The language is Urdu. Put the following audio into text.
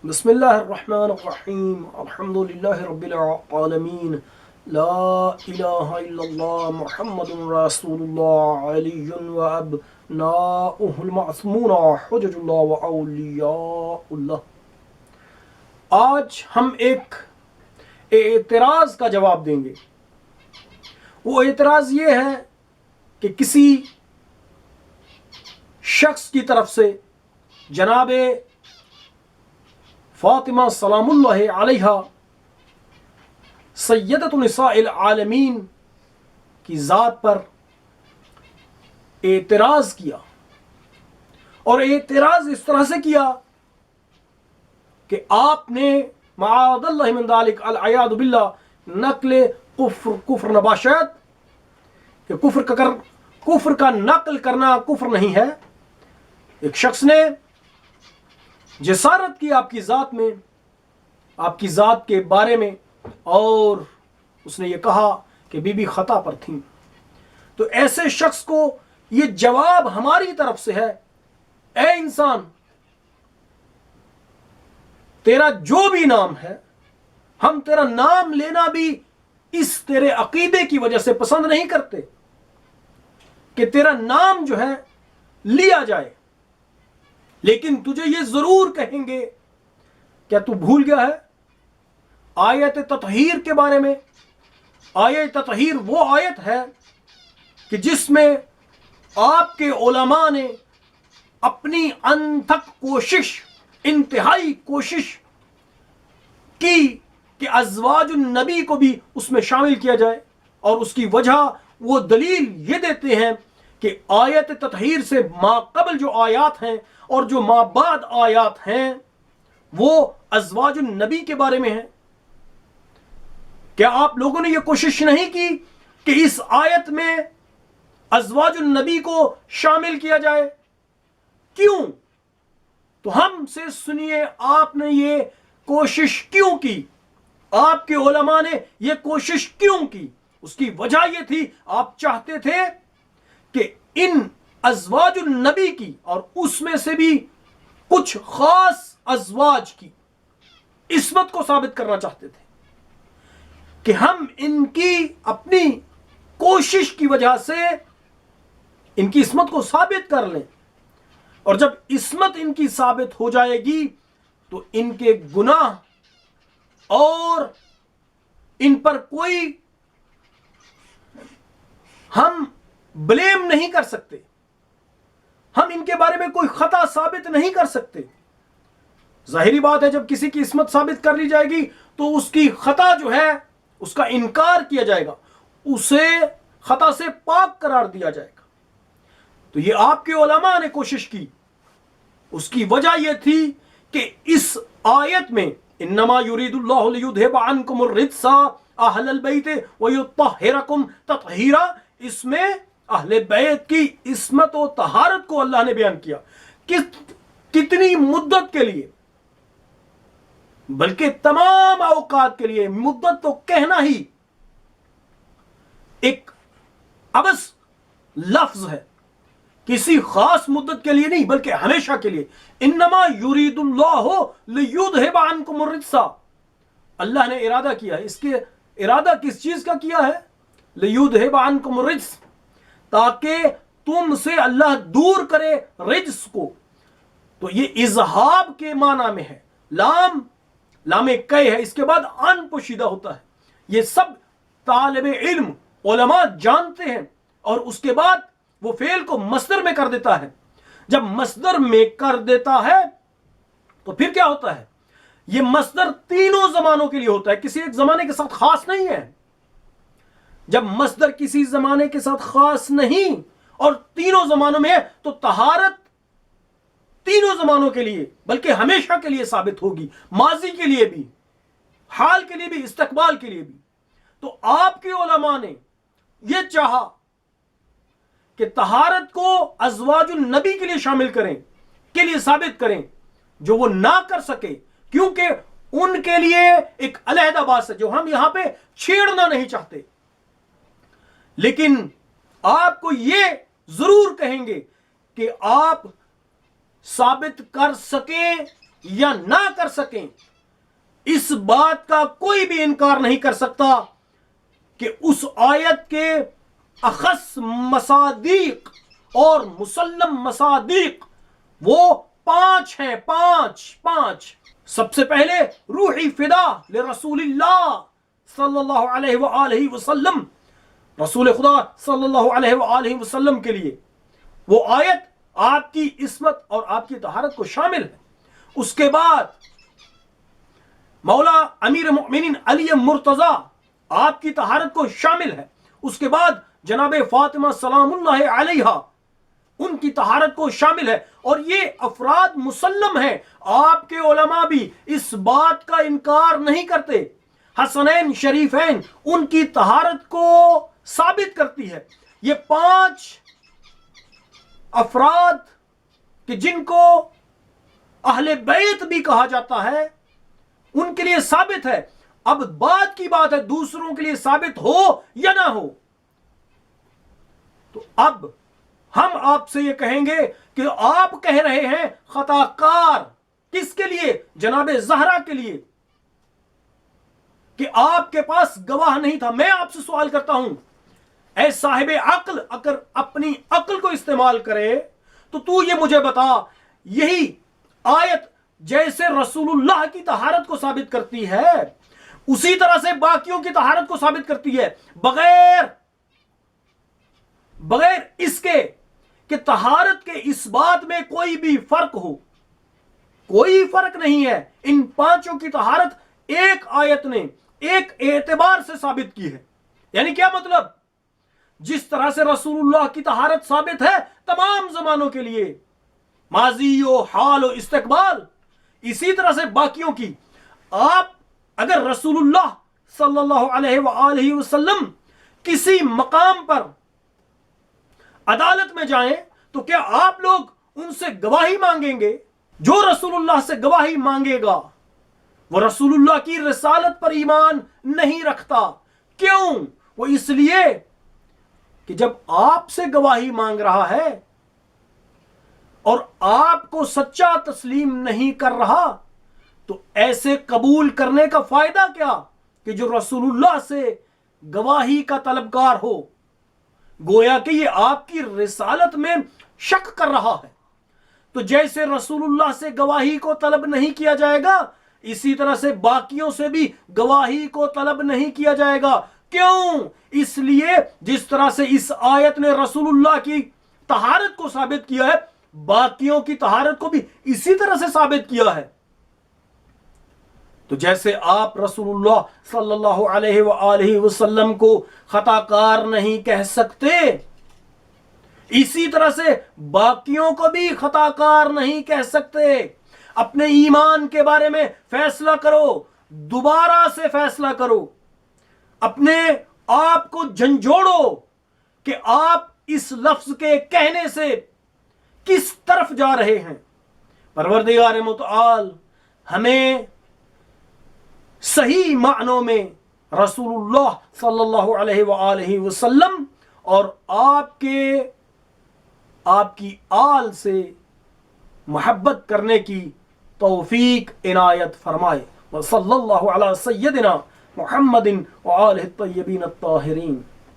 بسم اللہ الرحمن الرحیم الحمدللہ رب العالمین لا الہ الا اللہ محمد رسول اللہ علی و ابناؤہ المعصومون حجج اللہ و اولیاء اللہ۔ آج ہم ایک اعتراض کا جواب دیں گے۔ وہ اعتراض یہ ہے کہ کسی شخص کی طرف سے جناب فاطمہ سلام اللہ علیہا سیدۃ نساء العالمین کی ذات پر اعتراض کیا، اور اعتراض اس طرح سے کیا کہ آپ نے معاذ اللہ من ذالک العیاذ باللہ نقل کفر نباشت کہ کفر کا نقل کرنا کفر نہیں ہے۔ ایک شخص نے جسارت کی آپ کی ذات میں، آپ کی ذات کے بارے میں، اور اس نے یہ کہا کہ بی بی خطا پر تھیں۔ تو ایسے شخص کو یہ جواب ہماری طرف سے ہے، اے انسان، تیرا جو بھی نام ہے، ہم تیرا نام لینا بھی اس تیرے عقیدے کی وجہ سے پسند نہیں کرتے کہ تیرا نام جو ہے لیا جائے، لیکن تجھے یہ ضرور کہیں گے کیا تو بھول گیا ہے آیت تطہیر کے بارے میں؟ آیت تطہیر وہ آیت ہے کہ جس میں آپ کے علماء نے اپنی انتھک کوشش، انتہائی کوشش کی کہ ازواج النبی کو بھی اس میں شامل کیا جائے، اور اس کی وجہ وہ دلیل یہ دیتے ہیں کہ آیت تطہیر سے ما قبل جو آیات ہیں اور جو ما بعد آیات ہیں وہ ازواج النبی کے بارے میں ہیں۔ کیا آپ لوگوں نے یہ کوشش نہیں کی کہ اس آیت میں ازواج النبی کو شامل کیا جائے؟ کیوں؟ تو ہم سے سنیے، آپ نے یہ کوشش کیوں کی؟ آپ کے علماء نے یہ کوشش کیوں کی؟ اس کی وجہ یہ تھی، آپ چاہتے تھے کہ ان ازواج النبی کی اور اس میں سے بھی کچھ خاص ازواج کی عصمت کو ثابت کرنا چاہتے تھے کہ ہم ان کی اپنی کوشش کی وجہ سے ان کی عصمت کو ثابت کر لیں، اور جب عصمت ان کی ثابت ہو جائے گی تو ان کے گناہ اور ان پر کوئی ہم بلیم نہیں کر سکتے، ہم ان کے بارے میں کوئی خطا ثابت نہیں کر سکتے۔ ظاہری بات ہے جب کسی کی عصمت ثابت کر لی جائے گی تو اس کی خطا جو ہے اس کا انکار کیا جائے گا، اسے خطا سے پاک قرار دیا جائے گا۔ تو یہ آپ کے علماء نے کوشش کی، اس کی وجہ یہ تھی کہ اس آیت میں انما یرید اللہ لیذھب عنکم الرجس اہل البیت ویطہرکم تطہیرا، اس میں اہل بیت کی عصمت و طہارت کو اللہ نے بیان کیا۔ کتنی مدت کے لیے؟ بلکہ تمام اوقات کے لیے۔ مدت تو کہنا ہی ایک عبث لفظ ہے، کسی خاص مدت کے لیے نہیں بلکہ ہمیشہ کے لیے۔ انما یرید اللہ لیذھب عنکم الرجس، اللہ نے ارادہ کیا ہے۔ اس کے ارادہ کس چیز کا کیا ہے؟ لیذھب عنکم الرجس، تاکہ تم سے اللہ دور کرے رجس کو۔ تو یہ اذہاب کے معنی میں ہے، لام کئی ہے، اس کے بعد ان پوشیدہ ہوتا ہے۔ یہ سب طالب علم علماء جانتے ہیں، اور اس کے بعد وہ فعل کو مصدر میں کر دیتا ہے۔ جب مصدر میں کر دیتا ہے تو پھر کیا ہوتا ہے؟ یہ مصدر تینوں زمانوں کے لیے ہوتا ہے، کسی ایک زمانے کے ساتھ خاص نہیں ہے۔ جب مصدر کسی زمانے کے ساتھ خاص نہیں اور تینوں زمانوں میں ہے تو طہارت تینوں زمانوں کے لیے بلکہ ہمیشہ کے لیے ثابت ہوگی، ماضی کے لیے بھی، حال کے لیے بھی، استقبال کے لیے بھی۔ تو آپ کے علماء نے یہ چاہا کہ طہارت کو ازواج النبی کے لیے شامل کریں، کے لیے ثابت کریں، جو وہ نہ کر سکے، کیونکہ ان کے لیے ایک علیحدہ بات ہے جو ہم یہاں پہ چھیڑنا نہیں چاہتے، لیکن آپ کو یہ ضرور کہیں گے کہ آپ ثابت کر سکیں یا نہ کر سکیں، اس بات کا کوئی بھی انکار نہیں کر سکتا کہ اس آیت کے اخص مصادیق اور مسلم مصادیق وہ 5 ہیں، 5 سب سے پہلے روحی فدا لرسول اللہ صلی اللہ علیہ وآلہ وسلم، رسول خدا صلی اللہ علیہ وآلہ وسلم کے لیے وہ آیت آپ کی عصمت اور آپ کی طہارت کو شامل ہے۔ اس کے بعد مولا امیر المؤمنین علی مرتضی آپ کی طہارت کو شامل ہے۔ اس کے بعد جناب فاطمہ سلام اللہ علیہا ان کی طہارت کو شامل ہے، اور یہ افراد مسلم ہیں، آپ کے علماء بھی اس بات کا انکار نہیں کرتے۔ حسنین شریفین ان کی طہارت کو ثابت کرتی ہے۔ یہ 5 افراد کہ جن کو اہل بیت بھی کہا جاتا ہے، ان کے لیے ثابت ہے۔ اب بات کی بات ہے دوسروں کے لیے ثابت ہو یا نہ ہو۔ تو اب ہم آپ سے یہ کہیں گے کہ آپ کہہ رہے ہیں خطا کار، کس کے لیے؟ جناب زہرا کے لیے، کہ آپ کے پاس گواہ نہیں تھا۔ میں آپ سے سوال کرتا ہوں، اے صاحب عقل، اگر اپنی عقل کو استعمال کرے تو یہ مجھے بتا، یہی آیت جیسے رسول اللہ کی طہارت کو ثابت کرتی ہے اسی طرح سے باقیوں کی طہارت کو ثابت کرتی ہے، بغیر اس کے کہ طہارت کے اس بات میں کوئی بھی فرق ہو۔ کوئی فرق نہیں ہے، ان 5 کی طہارت ایک آیت نے ایک اعتبار سے ثابت کی ہے۔ یعنی کیا مطلب؟ جس طرح سے رسول اللہ کی طہارت ثابت ہے تمام زمانوں کے لیے، ماضی و حال و استقبال، اسی طرح سے باقیوں کی۔ آپ اگر رسول اللہ صلی اللہ علیہ وآلہ وسلم کسی مقام پر عدالت میں جائیں تو کیا آپ لوگ ان سے گواہی مانگیں گے؟ جو رسول اللہ سے گواہی مانگے گا وہ رسول اللہ کی رسالت پر ایمان نہیں رکھتا۔ کیوں؟ وہ اس لیے کہ جب آپ سے گواہی مانگ رہا ہے اور آپ کو سچا تسلیم نہیں کر رہا تو ایسے قبول کرنے کا فائدہ کیا کہ جو رسول اللہ سے گواہی کا طلبگار ہو؟ گویا کہ یہ آپ کی رسالت میں شک کر رہا ہے۔ تو جیسے رسول اللہ سے گواہی کو طلب نہیں کیا جائے گا، اسی طرح سے باقیوں سے بھی گواہی کو طلب نہیں کیا جائے گا۔ کیوں؟ اس لیے جس طرح سے اس آیت نے رسول اللہ کی طہارت کو ثابت کیا ہے، باقیوں کی طہارت کو بھی اسی طرح سے ثابت کیا ہے۔ تو جیسے آپ رسول اللہ صلی اللہ علیہ وآلہ وسلم کو خطا کار نہیں کہہ سکتے، اسی طرح سے باقیوں کو بھی خطا کار نہیں کہہ سکتے۔ اپنے ایمان کے بارے میں فیصلہ کرو، دوبارہ سے فیصلہ کرو، اپنے آپ کو جھنجھوڑو کہ آپ اس لفظ کے کہنے سے کس طرف جا رہے ہیں۔ پروردگار متعال ہمیں صحیح معنوں میں رسول اللہ صلی اللہ علیہ وآلہ وسلم اور آپ کی آل سے محبت کرنے کی توفیق عنایت فرمائے۔ وصلی اللہ علی سیدنا محمد وآلہ الطیبین الطاہرین۔